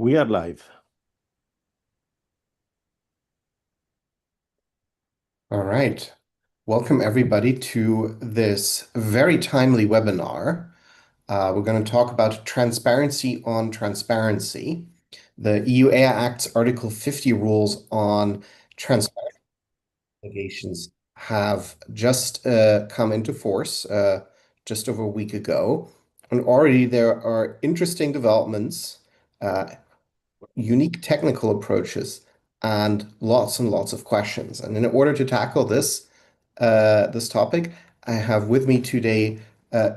We are live. All right. Welcome, everybody, to this very timely webinar. We're going to talk about transparency on transparency. The EU AI Act's Article 50 rules on transparency obligations have just come into force just over a week ago. And already there are interesting developments, uh, unique technical approaches, and lots of questions. And in order to tackle this topic, I have with me today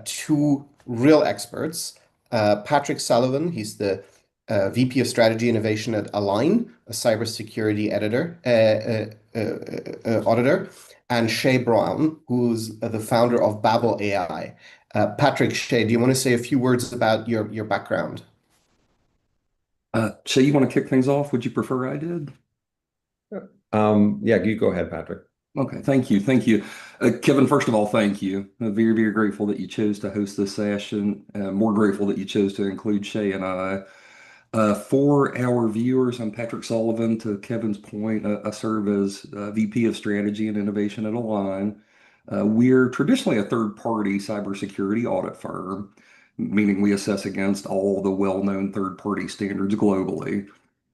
two real experts. Patrick Sullivan, he's the VP of Strategy Innovation at Align, a cybersecurity auditor, and Shay Brown, who's the founder of Babel AI. Patrick, Shay, do you want to say a few words about your background? Shay, you want to kick things off? Would you prefer I did? Yeah, you go ahead, Patrick. Okay, thank you. Thank you. Kevin, first of all, thank you. Very, very grateful that you chose to host this session. More grateful that you chose to include Shay and I. For our viewers, I'm Patrick Sullivan. To Kevin's point, I serve as VP of Strategy and Innovation at Align. We're traditionally a third-party cybersecurity audit firm, meaning we assess against all the well-known third-party standards globally.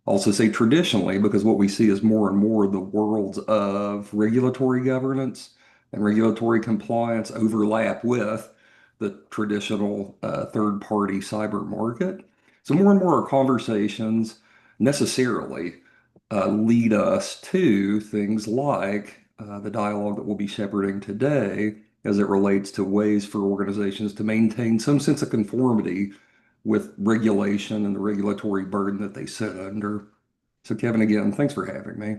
Also say traditionally because what we see is more and more the worlds of regulatory governance and regulatory compliance overlap with the traditional third-party cyber market. So more and more our conversations necessarily lead us to things like the dialogue that we'll be shepherding today as it relates to ways for organizations to maintain some sense of conformity with regulation and the regulatory burden that they sit under. So, Kevin, again, thanks for having me.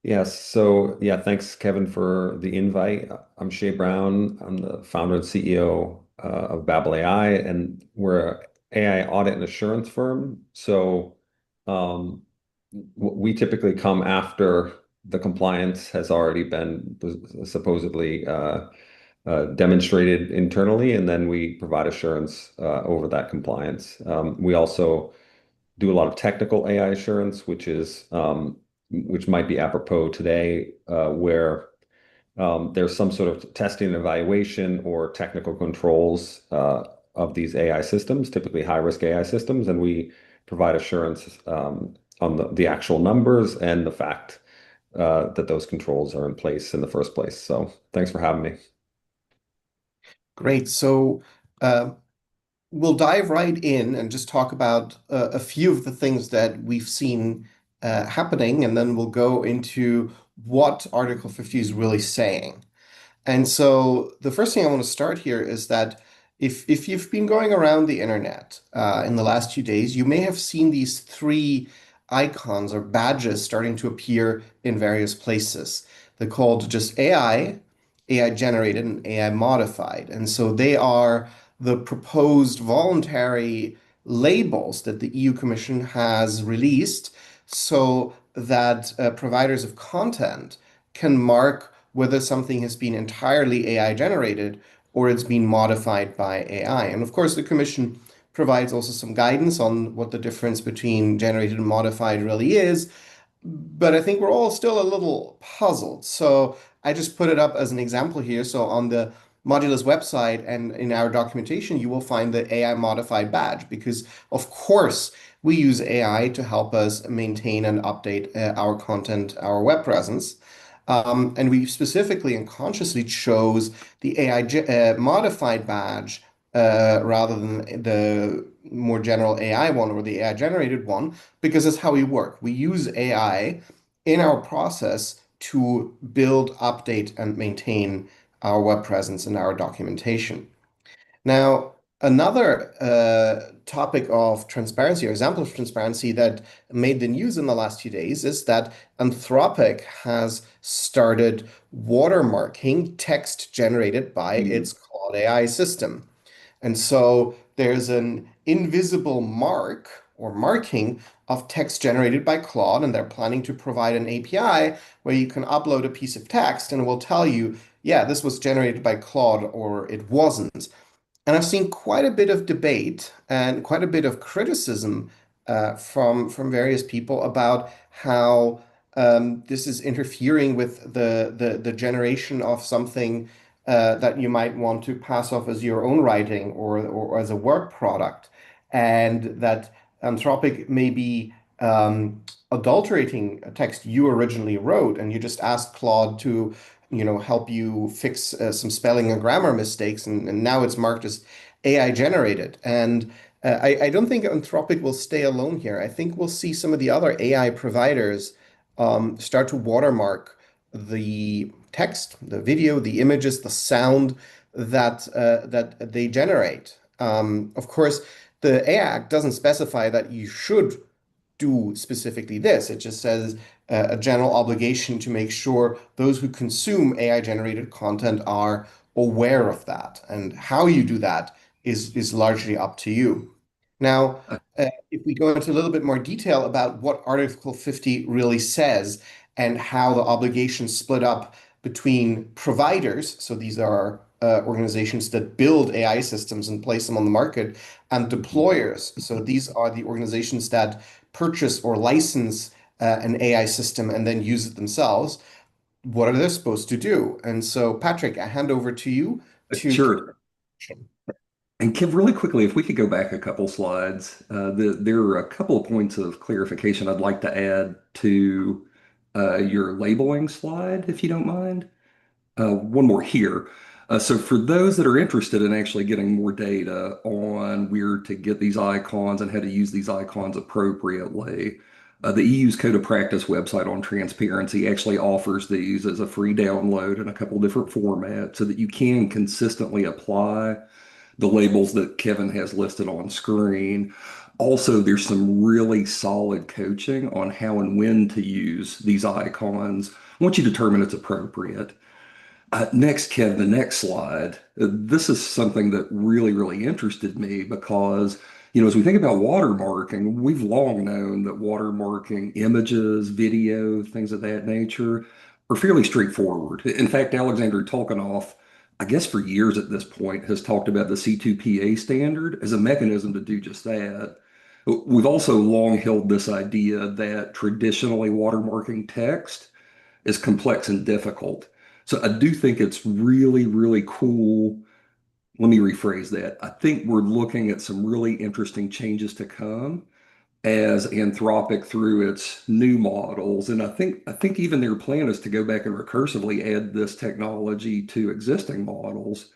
Yes, so yeah, thanks, Kevin, for the invite. I'm Shay Brown. I'm the founder and CEO of Babel AI, and we're a AI audit and assurance firm. So um, we typically come after the compliance has already been supposedly demonstrated internally, and then we provide assurance over that compliance. We also do a lot of technical AI assurance, which might be apropos today, where there's some sort of testing and evaluation or technical controls of these AI systems, typically high-risk AI systems, and we provide assurance on the actual numbers and the fact that those controls are in place in the first place. So thanks for having me. Great. So, uh, we'll dive right in and just talk about a few of the things that we've seen happening, and then we'll go into what Article 50 is really saying. And so the first thing I want to start here is that if you've been going around the internet in the last few days, you may have seen these three icons or badges starting to appear in various places. They're called just AI generated, and AI modified. And so they are the proposed voluntary labels that the EU Commission has released so that providers of content can mark whether something has been entirely AI generated or it's been modified by AI. And of course, the Commission provides also some guidance on what the difference between generated and modified really is. But I think we're all still a little puzzled. So I just put it up as an example here. So on the Modulus website and in our documentation, you will find the AI modified badge because, of course, we use AI to help us maintain and update our content, our web presence. And we specifically and consciously chose the AI modified badge rather than the more general AI one or the AI generated one, because that's how we work. We use AI in our process to build, update, and maintain our web presence and our documentation. Now, another topic of transparency or example of transparency that made the news in the last few days is that Anthropic has started watermarking text generated by its Claude AI system. And so there's an invisible mark or marking of text generated by Claude, and they're planning to provide an API where you can upload a piece of text and it will tell you, yeah, this was generated by Claude or it wasn't. And I've seen quite a bit of debate and quite a bit of criticism from various people about how this is interfering with the generation of something that you might want to pass off as your own writing or as a work product, and that Anthropic may be adulterating a text you originally wrote, and you just asked Claude to help you fix some spelling and grammar mistakes, and now it's marked as AI generated. And I don't think Anthropic will stay alone here. I think we'll see some of the other AI providers start to watermark the text, the video, the images, the sound that they generate. Of course, the AI Act doesn't specify that you should do specifically this. It just says a general obligation to make sure those who consume AI generated content are aware of that. And how you do that is largely up to you. Now, if we go into a little bit more detail about what Article 50 really says and how the obligations split up between providers, so these are organizations that build AI systems and place them on the market, and deployers. So these are the organizations that purchase or license an AI system and then use it themselves. What are they supposed to do? And so, Patrick, I hand over to you to. Sure. And Kev, really quickly, if we could go back a couple slides, there are a couple of points of clarification I'd like to add to your labeling slide, if you don't mind. One more here. So for those that are interested in actually getting more data on where to get these icons and how to use these icons appropriately, the EU's Code of Practice website on transparency actually offers these as a free download in a couple different formats so that you can consistently apply the labels that Kevin has listed on screen. Also, there's some really solid coaching on how and when to use these icons once you determine it's appropriate. Next, Kev, the next slide. This is something that really, really interested me because, as we think about watermarking, we've long known that watermarking images, video, things of that nature are fairly straightforward. In fact, Alexander Tolkanoff, I guess for years at this point, has talked about the C2PA standard as a mechanism to do just that. We've also long held this idea that traditionally watermarking text is complex and difficult. So I do think it's really, really cool. Let me rephrase that. I think we're looking at some really interesting changes to come as Anthropic through its new models. And I think even their plan is to go back and recursively add this technology to existing models.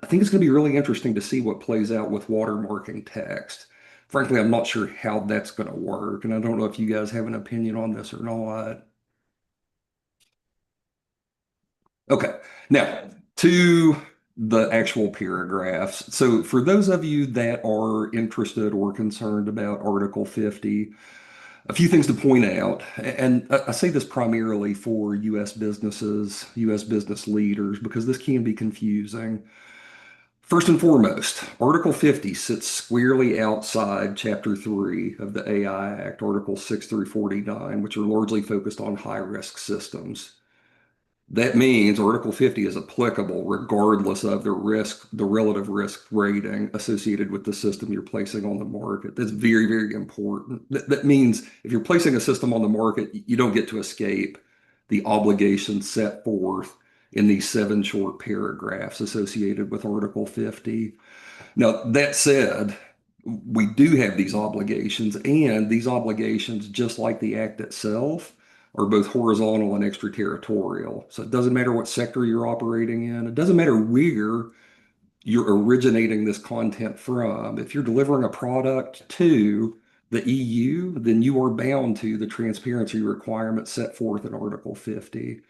I think it's going to be really interesting to see what plays out with watermarking text. Frankly, I'm not sure how that's going to work, and I don't know if you guys have an opinion on this or not. Okay, now to the actual paragraphs. So, for those of you that are interested or concerned about Article 50, a few things to point out. And I say this primarily for US businesses, US business leaders, because this can be confusing. First and foremost, Article 50 sits squarely outside Chapter 3 of the AI Act, Articles 6 through 49, which are largely focused on high risk systems. That means Article 50 is applicable regardless of the relative risk rating associated with the system you're placing on the market. That's very, very important. That means if you're placing a system on the market, you don't get to escape the obligations set forth in these 7 short paragraphs associated with Article 50. Now, that said, we do have these obligations, and these obligations, just like the Act itself, are both horizontal and extraterritorial. So it doesn't matter what sector you're operating in, it doesn't matter where you're originating this content from. If you're delivering a product to the EU, then you are bound to the transparency requirements set forth in Article 50.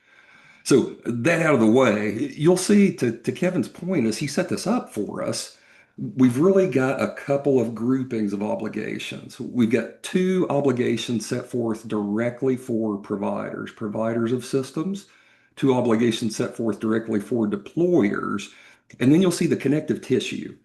So that out of the way, you'll see to Kevin's point, as he set this up for us, we've really got a couple of groupings of obligations. We've got 2 obligations set forth directly for providers of systems, 2 obligations set forth directly for deployers, and then you'll see the connective tissue,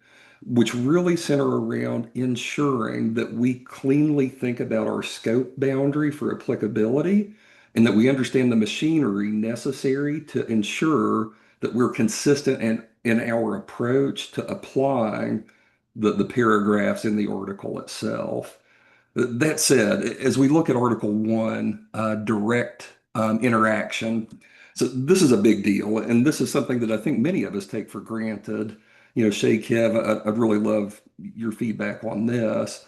which really center around ensuring that we cleanly think about our scope boundary for applicability and that we understand the machinery necessary to ensure that we're consistent and in our approach to applying the paragraphs in the article itself. That said, as we look at Article 1, direct interaction, so this is a big deal, and this is something that I think many of us take for granted. Shay, Kev, I'd really love your feedback on this.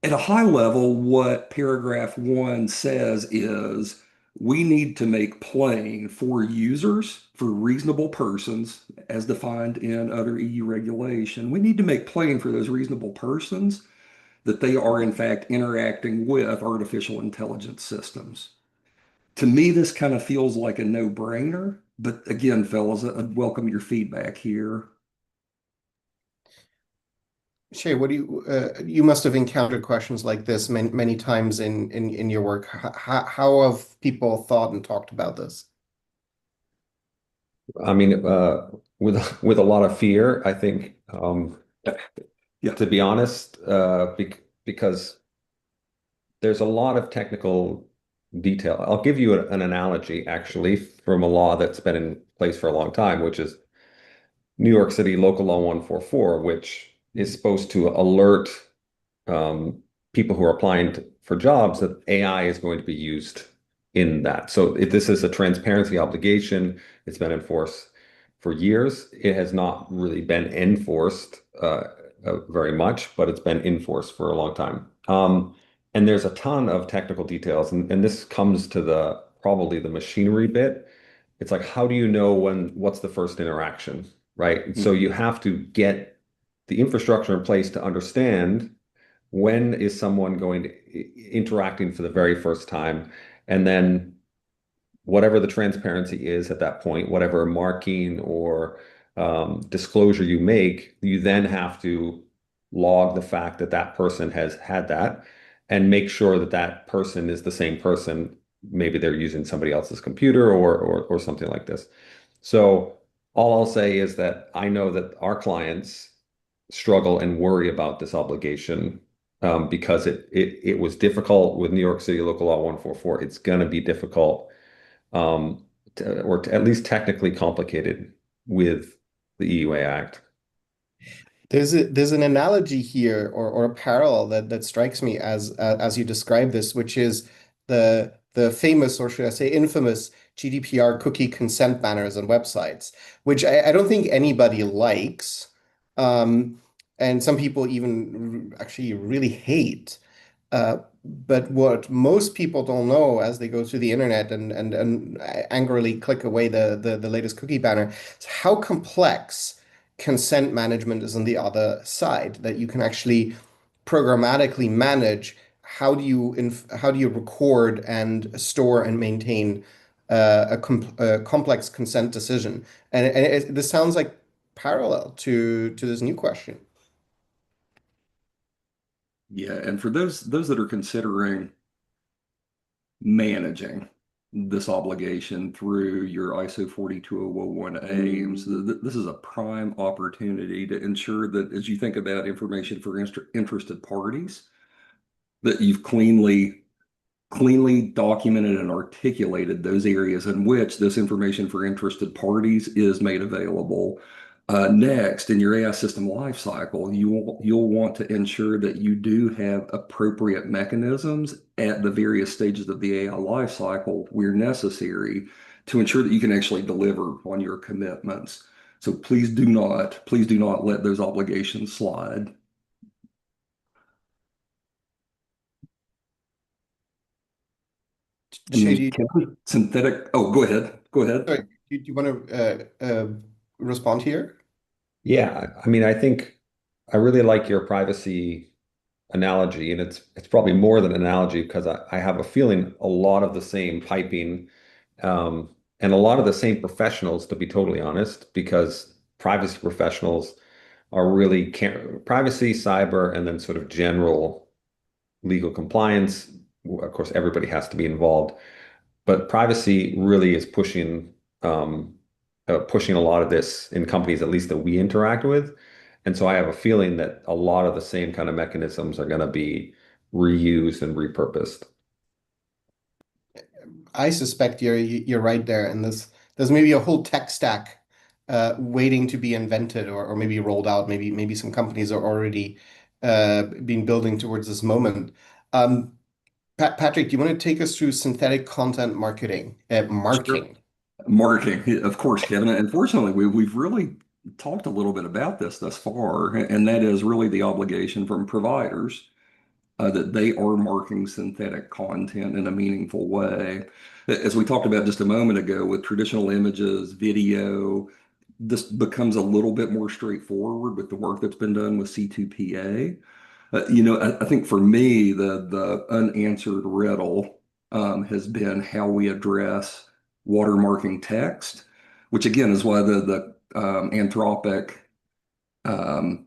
At a high level, what paragraph 1 says is we need to make plain for users, for reasonable persons, as defined in other EU regulation, we need to make plain for those reasonable persons that they are in fact interacting with artificial intelligence systems. To me, this kind of feels like a no-brainer, but again, fellas, I'd welcome your feedback here. Shay, what do you must have encountered questions like this many times in your work. How have people thought and talked about this? I mean, with a lot of fear, I think, Yeah. to be honest, because there's a lot of technical detail. I'll give you an analogy, actually, from a law that's been in place for a long time, which is New York City Local Law 144, which is supposed to alert um, people who are applying for jobs that AI is going to be used in that. So if this is a transparency obligation, it's been enforced for years. It has not really been enforced very much, but it's been enforced for a long time. And there's a ton of technical details, and this comes to the probably the machinery bit. It's like, how do you know what's the first interaction, right? So you have to get the infrastructure in place to understand when is someone going to interacting for the very first time, and then whatever the transparency is at that point, whatever marking or disclosure you make, you then have to log the fact that that person has had that and make sure that that person is the same person. Maybe they're using somebody else's computer or something like this. So all I'll say is that I know that our clients struggle and worry about this obligation because it was difficult with New York City Local Law 144. It's going to be difficult at least technically complicated with the EUA Act. There's an analogy here or a parallel that strikes me as you describe this, which is the famous, or should I say infamous, GDPR cookie consent banners on websites, which I don't think anybody likes, and some people even actually really hate. But what most people don't know as they go through the internet and angrily click away the latest cookie banner is how complex consent management is on the other side, that you can actually programmatically manage how do you record and store and maintain a complex consent decision. And this sounds like parallel to this new question. Yeah, and for those that are considering managing this obligation through your ISO 42001 aims, this is a prime opportunity to ensure that as you think about information for interested parties, that you've cleanly documented and articulated those areas in which this information for interested parties is made available. Next, in your AI system lifecycle, you'll want to ensure that you do have appropriate mechanisms at the various stages of the AI lifecycle where necessary to ensure that you can actually deliver on your commitments. So please do not let those obligations slide. Shay, And Kevin, synthetic. Oh, go ahead. Go ahead. sorry, do you want to respond here? Yeah, I mean, I think I really like your privacy analogy, and it's probably more than an analogy because I have a feeling a lot of the same piping and a lot of the same professionals, to be totally honest, because privacy professionals are really privacy, cyber, and then sort of general legal compliance. Of course, everybody has to be involved, but privacy really is pushing a lot of this in companies, at least that we interact with. And so I have a feeling that a lot of the same kind of mechanisms are going to be reused and repurposed. I suspect you're right there, and there's maybe a whole tech stack waiting to be invented or maybe rolled out. Maybe some companies are already been building towards this moment. Um, Patrick, do you want to take us through synthetic content marketing, Sure. marking? Marketing, of course, Kevin. Unfortunately, we've really talked a little bit about this thus far, and that is really the obligation from providers that they are marking synthetic content in a meaningful way. As we talked about just a moment ago with traditional images, video, this becomes a little bit more straightforward with the work that's been done with C2PA. I think for me, the unanswered riddle has been how we address watermarking text, which again is why the Anthropic um,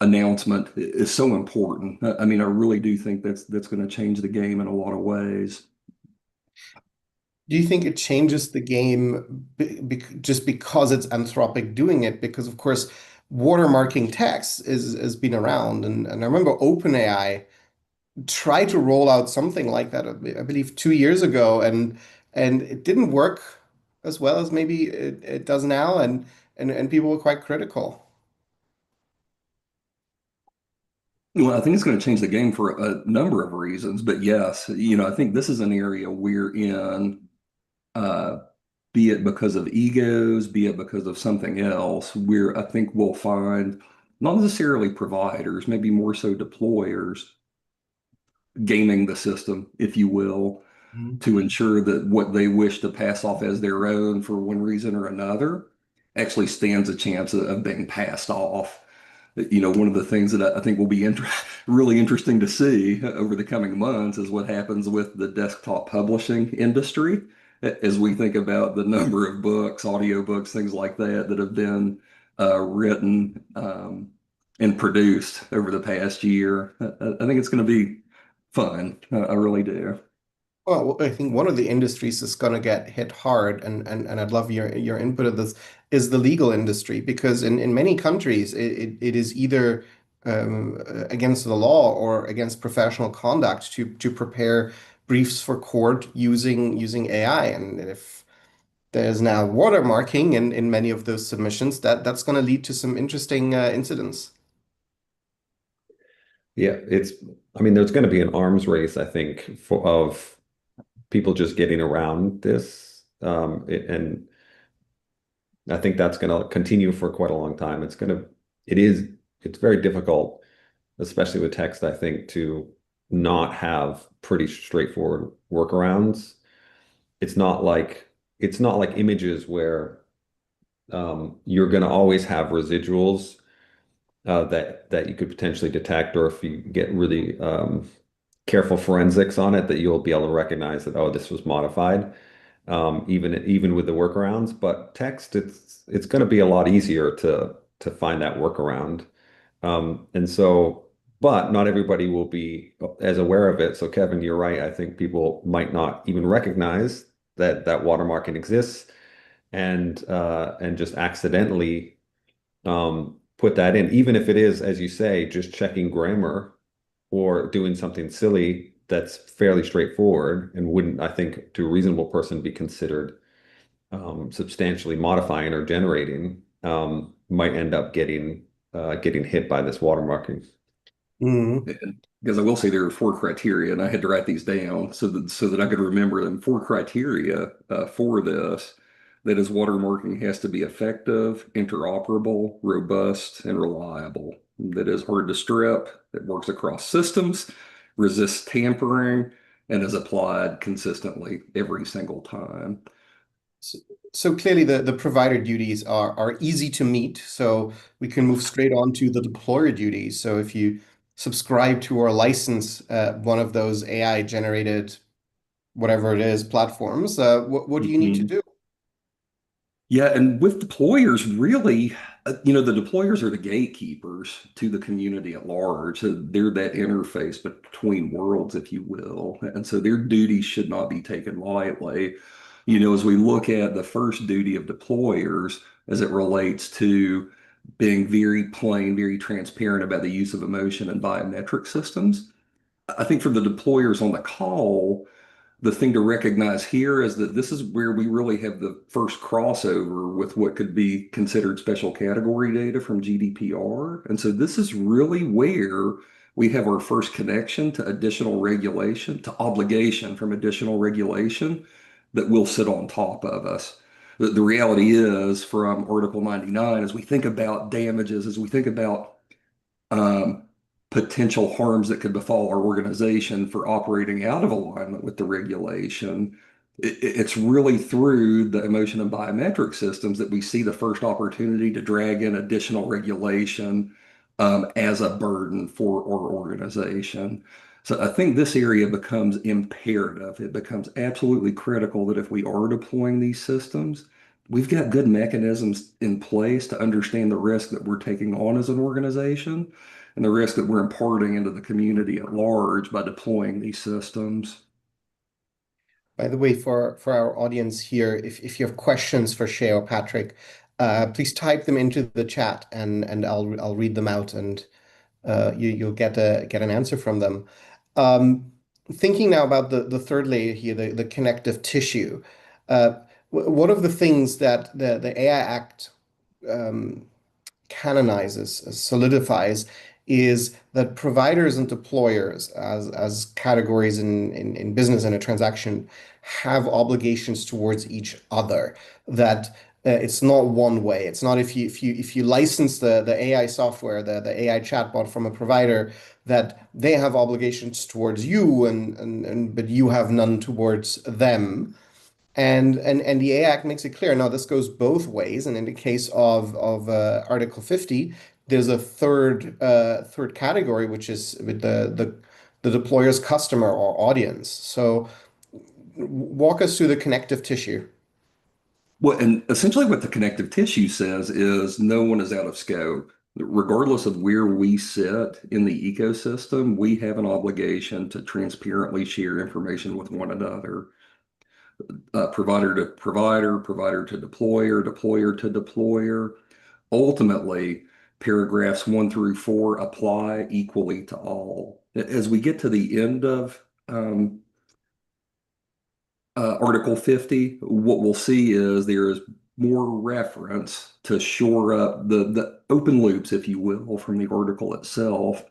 announcement is so important. I mean, I really do think that's going to change the game in a lot of ways. Do you think it changes the game just because it's Anthropic doing it? Because of course, watermarking text is has been around, and I remember OpenAI tried to roll out something like that, I believe 2 years ago, and it didn't work as well as maybe it does now, and people were quite critical. Well, I think it's going to change the game for a number of reasons, but yes, I think this is an area we're in, uh, be it because of egos, be it because of something else, where I think we'll find not necessarily providers, maybe more so deployers, gaming the system, if you will, Mhm. to ensure that what they wish to pass off as their own for one reason or another actually stands a chance of being passed off. One of the things that I think will be really interesting to see over the coming months is what happens with the desktop publishing industry as we think about the number of books, audiobooks, things like that that have been written and produced over the past year. I think it's going to be fun. I really do. Well, I think one of the industries that's going to get hit hard, and I'd love your input of this, is the legal industry, because in many countries it is either against the law or against professional conduct to prepare briefs for court using AI. And if there's now watermarking in many of those submissions, that's going to lead to some interesting incidents. Yeah, I mean, there's going to be an arms race, I think, of people just getting around this. And I think that's going to continue for quite a long time. It is, it's very difficult, especially with text, I think, to not have pretty straightforward workarounds. It's not like, it's not like images where you're going to always have residuals that you could potentially detect, or if you get really careful forensics on it, that you'll be able to recognize that, oh, this was modified, even with the workarounds. But text, it's going to be a lot easier to find that workaround. And so, but not everybody will be as aware of it. So, Kevin, you're right. I think people might not even recognize that watermarking exists, and just accidentally put that in, even if it is, as you say, just checking grammar or doing something silly that's fairly straightforward and wouldn't, I think, to a reasonable person be considered substantially modifying or generating, might end up getting hit by this watermarking. Mhm. Because I will say there are four criteria, and I had to write these down so that I could remember them. Four criteria for this. That is, watermarking has to be effective, interoperable, robust, and reliable. That is hard to strip, that works across systems, resists tampering, and is applied consistently every single time. So, so clearly the provider duties are easy to meet. So we can move straight on to the deployer duties. So if you subscribe to or license one of those AI generated, whatever it is, platforms, what do you need to Mhm. do? Yeah, and with deployers, really, the deployers are the gatekeepers to the community at large. They're that interface between worlds, if you will. And so their duties should not be taken lightly. As we look at the first duty of deployers as it relates to being very plain, very transparent about the use of emotion and biometric systems, I think for the deployers on the call, the thing to recognize here is that this is where we really have the first crossover with what could be considered special category data from GDPR. And so this is really where we have our first connection to additional regulation, to obligation from additional regulation that will sit on top of us. The reality is, from Article 99, as we think about damages, as we think about um, potential harms that could befall our organization for operating out of alignment with the regulation. It's really through the emotion and biometric systems that we see the first opportunity to drag in additional regulation as a burden for our organization. So I think this area becomes imperative. It becomes absolutely critical that if we are deploying these systems, we've got good mechanisms in place to understand the risk that we're taking on as an organization and the risk that we're imparting into the community at large by deploying these systems. By the way, for our audience here, if you have questions for Shay or Patrick, please type them into the chat and I'll read them out and you'll get an answer from them. Um, Thinking now about the third layer here, the connective tissue. One of the things that the AI Act um, canonizes, solidifies, is that providers and deployers, as categories in business and a transaction, have obligations towards each other. That it's not one way. It's not if you license the AI software, the AI chatbot from a provider, that they have obligations towards you and but you have none towards them. And the A Act makes it clear. Now, this goes both ways. And in the case of Article 50, there's a third category, which is with the deployer's customer or audience. So walk us through the connective tissue. Well, and essentially what the connective tissue says is no one is out of scope. Regardless of where we sit in the ecosystem, we have an obligation to transparently share information with one another, provider to provider, provider to deployer, deployer to deployer. Ultimately, paragraphs 1 through 4 apply equally to all. As we get to the end of Article 50, what we'll see is there is more reference to shore up the open loops, if you will, from the article itself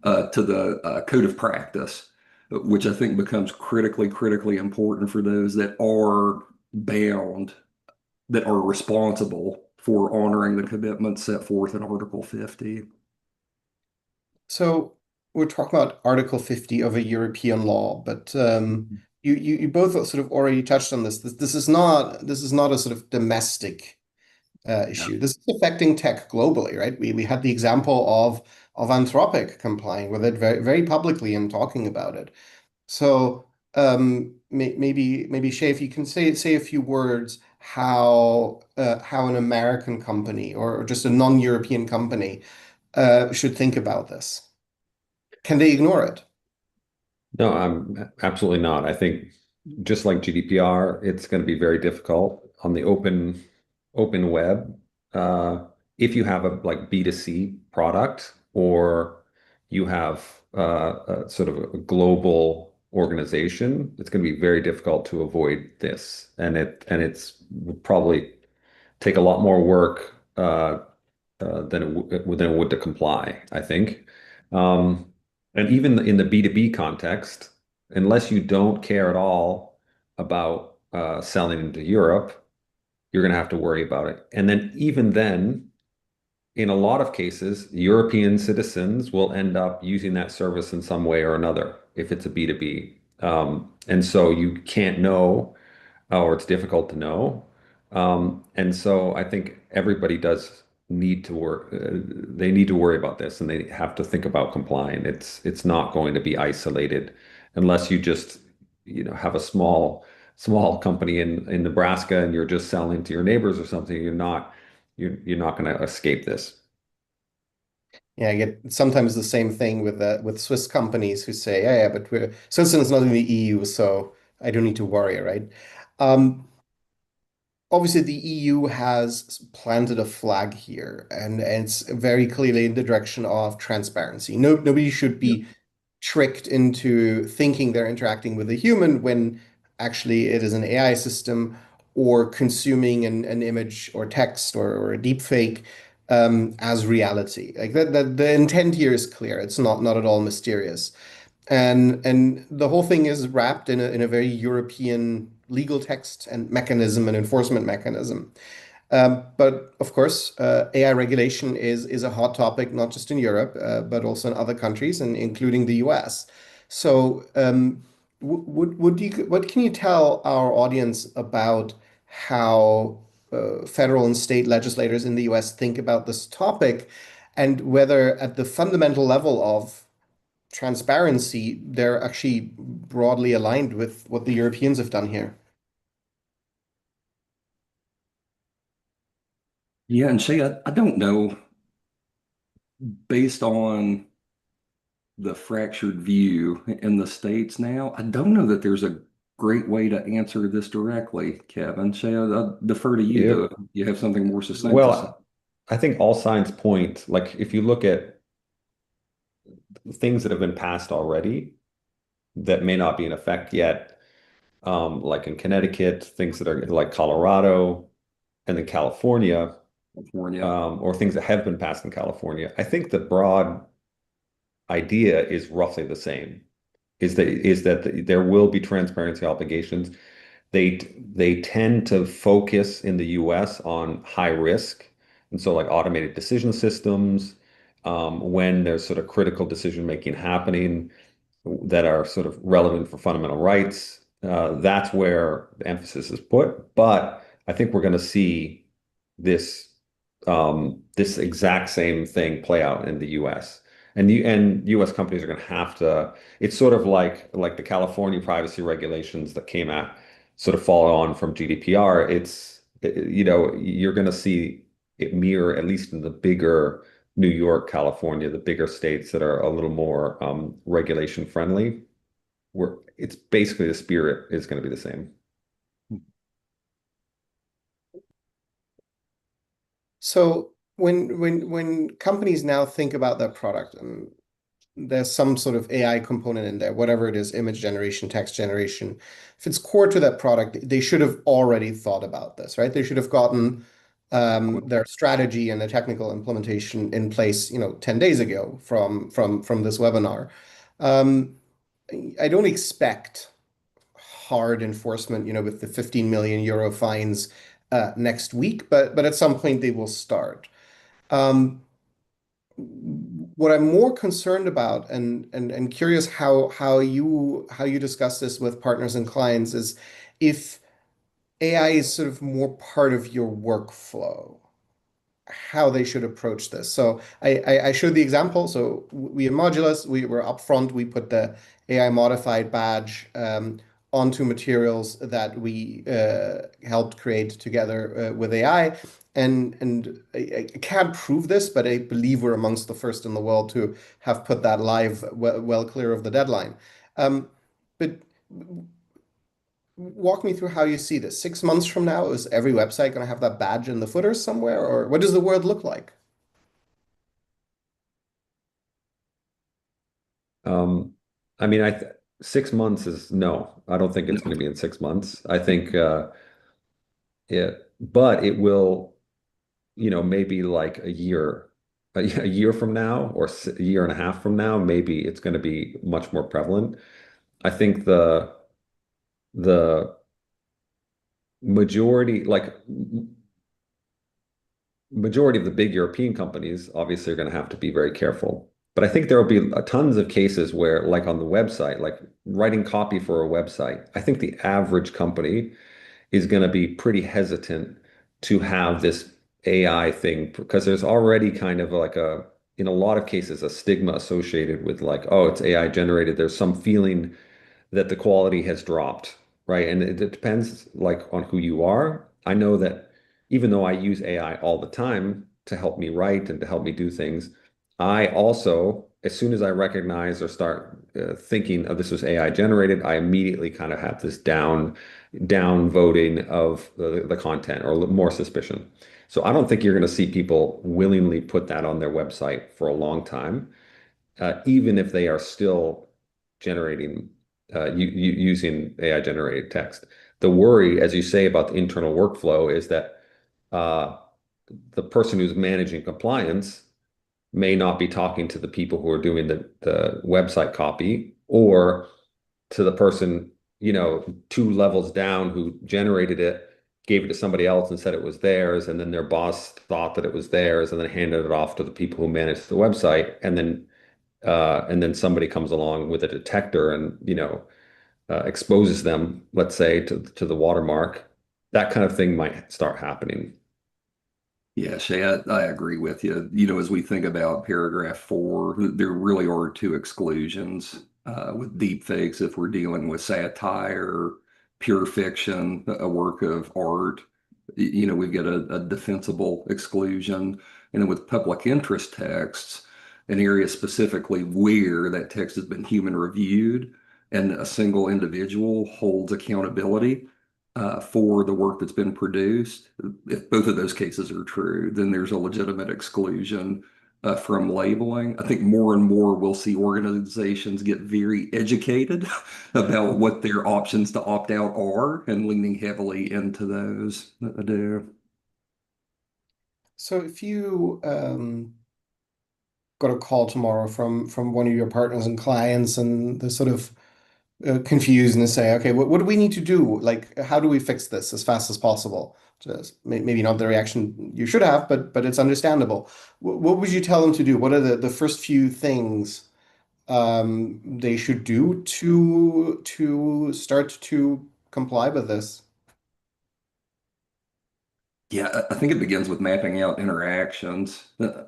to the code of practice, which I think becomes critically important for those that are bound, that are responsible for honoring the commitments set forth in Article 50. So we're talking about Article 50 of a European law, but you both sort of already touched on this. This is not a sort of domestic Yeah. issue. This is affecting tech globally, right? We had the example of Anthropic complying with it very publicly and talking about it. So maybe Shay, if you can say a few words how an American company or just a non-European company should think about this. Can they ignore it? No, I'm absolutely not. I think just like GDPR, it's going to be very difficult on the open web. If you have a like B2C product or you have a sort of a global organization, it's going to be very difficult to avoid this. And it's would probably take a lot more work than it would to comply, I think. Um, and even in the B2B context, unless you don't care at all about selling into Europe, you're going to have to worry about it. And then even then, in a lot of cases, European citizens will end up using that service in some way or another if it's a B2B. And so you can't know or it's difficult to know. And so I think everybody does need to work. They need to worry about this, and they have to think about complying. It's not going to be isolated unless you just have a small company in Nebraska and you're just selling to your neighbors or something. You're not going to escape this. Yeah, I get sometimes the same thing with Swiss companies who say, yeah, but Switzerland's not in the EU, so I don't need to worry, right? Um, Obviously, the EU has planted a flag here, and it's very clearly in the direction of transparency. No, nobody should Yeah. be tricked into thinking they're interacting with a human when actually it is an AI system or consuming an image or text or a deep fake as reality. Like that, the intent here is clear. It's not at all mysterious. And the whole thing is wrapped in a very European legal text and mechanism and enforcement mechanism. But of course, AI regulation is a hot topic, not just in Europe, but also in other countries, and including the US. So, what can you tell our audience about how federal and state legislators in the US think about this topic, and whether at the fundamental level of transparency, they're actually broadly aligned with what the Europeans have done here? Yeah, and Shay, I don't know, based on the fractured view in the States now, I don't know that there's a great way to answer this directly, Kevin. Shay, I defer to you Yep. to you have something more succinct to say. Well, I think all signs point, like if you look at things that have been passed already that may not be in effect yet, like in Connecticut, things that are like Colorado and then California, California, or things that have been passed in California, I think the broad idea is roughly the same. Is that there will be transparency obligations. They tend to focus in the US on high risk. And so like automated decision systems, when there's sort of critical decision making happening that are sort of relevant for fundamental rights, that's where the emphasis is put. But I think we're going to see this this exact same thing play out in the US. And US companies are going to have to, it's sort of like the California privacy regulations that came out sort of follow on from GDPR. You're going to see it mirror, at least in the bigger New York, California, the bigger states that are a little more regulation friendly, where it's basically the spirit is going to be the same. So when companies now think about their product and there's some sort of AI component in there, whatever it is, image generation, text generation, if it's core to that product, they should have already thought about this, right? They should have gotten their strategy and the technical implementation in place, 10 days ago from this webinar. Um, I don't expect hard enforcement, with the 15 million euro fines next week, but at some point they will start. Um, what I'm more concerned about and curious how you discuss this with partners and clients is if AI is sort of more part of your workflow, how they should approach this. So I showed the example. So we in Modulus, we were upfront, we put the AI modified badge onto materials that we helped create together with AI. And I can't prove this, but I believe we're amongst the first in the world to have put that live well clear of the deadline. But walk me through how you see this. 6 months from now, is every website going to have that badge in the footer somewhere, or what does the world look like? Um, I mean, 6 months is no, I don't think it's going to be in 6 months. I think but it will, maybe like a year from now or a year and a half from now, maybe it's going to be much more prevalent. I think the majority, like majority of the big European companies obviously are going to have to be very careful. But I think there will be tons of cases where, like on the website, like writing copy for a website, I think the average company is going to be pretty hesitant to have this AI thing because there's already kind of like in a lot of cases, a stigma associated with like, oh, it's AI generated. There's some feeling that the quality has dropped, right? And it depends like on who you are. I know that even though I use AI all the time to help me write and to help me do things, I also, as soon as I recognize or start thinking of this was AI generated, I immediately kind of have this down voting of the content or more suspicion. So I don't think you're going to see people willingly put that on their website for a long time, even if they are still generating using AI generated text. The worry, as you say, about the internal workflow is that uh, the person who's managing compliance may not be talking to the people who are doing the website copy, or to the person, two levels down who generated it, gave it to somebody else and said it was theirs, and then their boss thought that it was theirs and then handed it off to the people who managed the website, and then somebody comes along with a detector and exposes them, let's say, to the watermark. That kind of thing might start happening. Yeah, Shay, I agree with you. As we think about paragraph 4, there really are two exclusions with deep fakes if we're dealing with satire, pure fiction, a work of art. We've got a defensible exclusion. And then with public interest texts, an area specifically where that text has been human reviewed and a single individual holds accountability for the work that's been produced. If both of those cases are true, then there's a legitimate exclusion from labeling. I think more and more we'll see organizations get very educated about what their options to opt out are and leaning heavily into those. I do. So if you got a call tomorrow from one of your partners and clients, and they're sort of confused and say, okay, what do we need to do? Like, how do we fix this as fast as possible? Just maybe not the reaction you should have, but it's understandable. What would you tell them to do? What are the first few things they should do to start to comply with this? Yeah, I think it begins with mapping out interactions.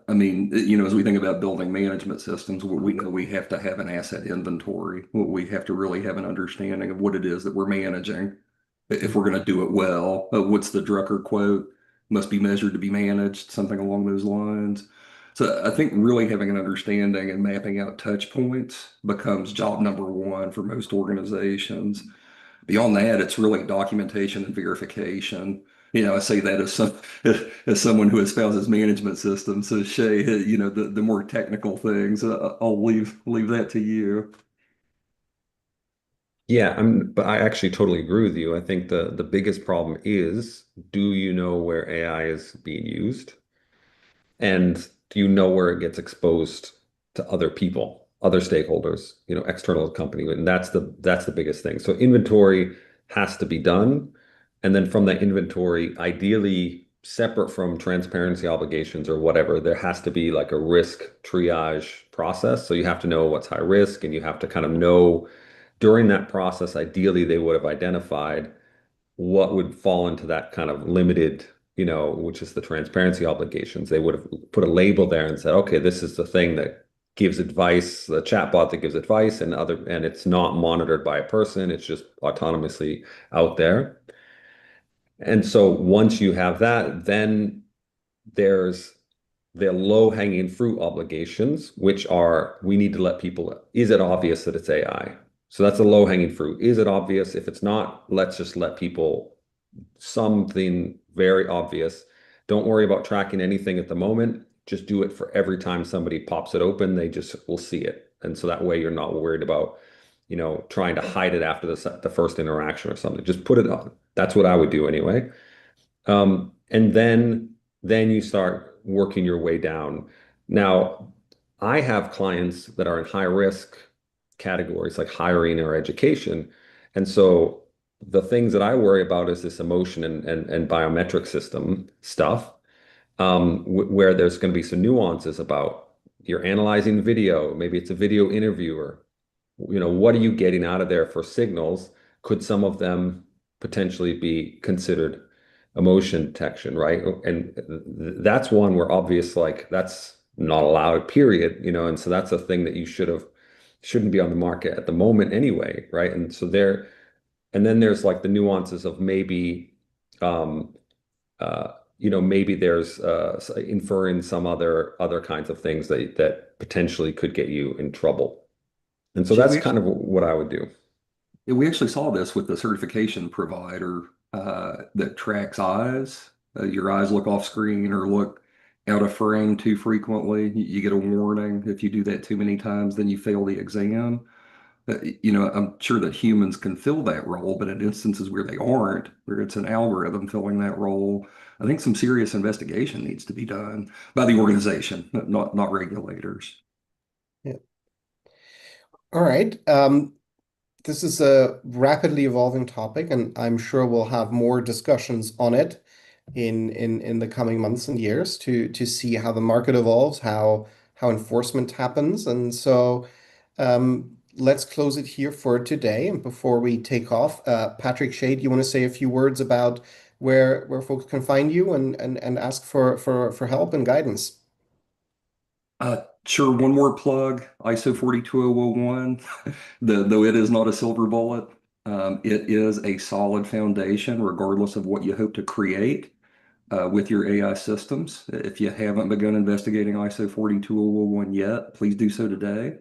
I mean, as we think about building management systems, we know we have to have an asset inventory. We have to really have an understanding of what it is that we're managing. If we're going to do it well, what's the Drucker quote? Must be measured to be managed, something along those lines. So I think really having an understanding and mapping out touch points becomes job number one for most organizations. Beyond that, it's really documentation and verification. I say that as someone who espouses management systems. So Shay, the more technical things, I'll leave that to you. Yeah, but I actually totally agree with you. I think the biggest problem is, do you know where AI is being used? And do you know where it gets exposed to other people, other stakeholders, external company? And that's the biggest thing. So inventory has to be done. And then from that inventory, ideally separate from transparency obligations or whatever, there has to be like a risk triage process. So you have to know what's high risk, and you have to kind of know during that process, ideally they would have identified what would fall into that kind of limited, which is the transparency obligations. They would have put a label there and said, okay, this is the thing that gives advice, the chatbot that gives advice, and it's not monitored by a person. It's just autonomously out there. And so once you have that, then there's the low-hanging fruit obligations, which are, we need to let people, is it obvious that it's AI? So that's a low-hanging fruit. Is it obvious? If it's not, let's just let people something very obvious. Don't worry about tracking anything at the moment. Just do it for every time somebody pops it open, they just will see it. And so that way you're not worried about, trying to hide it after the first interaction or something. Just put it on. That's what I would do anyway. And then you start working your way down. Now, I have clients that are in high risk categories like hiring or education. And so the things that I worry about is this emotion and biometric system stuff, where there's going to be some nuances about, you're analyzing video, maybe it's a video interviewer. What are you getting out of there for signals? Could some of them potentially be considered emotion detection, right? And that's one where obvious, like, that's not allowed, period, and so that's a thing that shouldn't be on the market at the moment anyway, right? And then there's like the nuances of maybe, um, maybe there's inferring some other kinds of things that potentially could get you in trouble. And so Shay, that's kind of what I would do. we actually saw this with the certification provider that tracks eyes. Your eyes look off screen or look out of frame too frequently. You get a warning. If you do that too many times, then you fail the exam. I'm sure that humans can fill that role, but in instances where they aren't, where it's an algorithm filling that role, I think some serious investigation needs to be done by the organization, not regulators. Yeah. All right. This is a rapidly evolving topic, and I'm sure we'll have more discussions on it in the coming months and years to see how the market evolves, how enforcement happens. And so let's close it here for today. And before we take off, Patrick Shade, you want to say a few words about where folks can find you and ask for help and guidance? Sure, one more plug, ISO 42001, though it is not a silver bullet, it is a solid foundation regardless of what you hope to create with your AI systems. If you haven't begun investigating ISO 42001 yet, please do so today.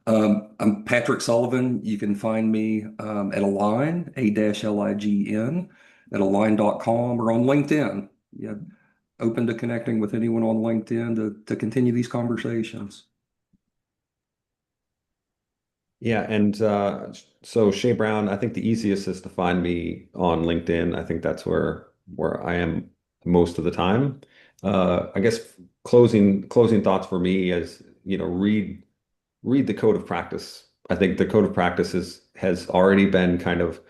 I'm Patrick Sullivan. You can find me at Align, A-Lign, at align.com or on LinkedIn. Yeah, open to connecting with anyone on LinkedIn to continue these conversations. Yeah, and so Shay Brown, I think the easiest is to find me on LinkedIn. I think that's where I am most of the time. I guess closing thoughts for me is, read the code of practice. I think the code of practice has already been kind of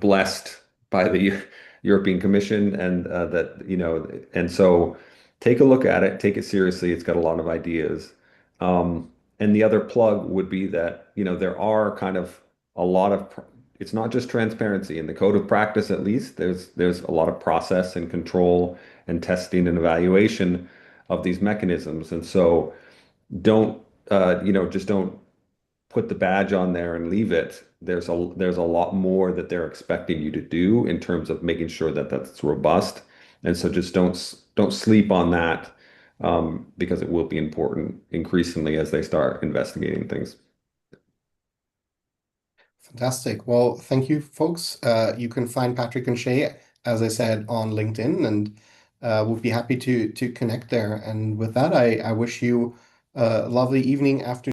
blessed by the European Commission, and and so take a look at it, take it seriously. It's got a lot of ideas. And the other plug would be that, there are kind of a lot of, it's not just transparency in the code of practice, at least. There's a lot of process and control and testing and evaluation of these mechanisms. And so don't, just don't put the badge on there and leave it. There's a lot more that they're expecting you to do in terms of making sure that that's robust. And so just don't sleep on that, because it will be important increasingly as they start investigating things. Fantastic. Well, thank you, folks. You can find Patrick and Shay, as I said, on LinkedIn, and we'll be happy to connect there. And with that, I wish you a lovely evening, afternoon.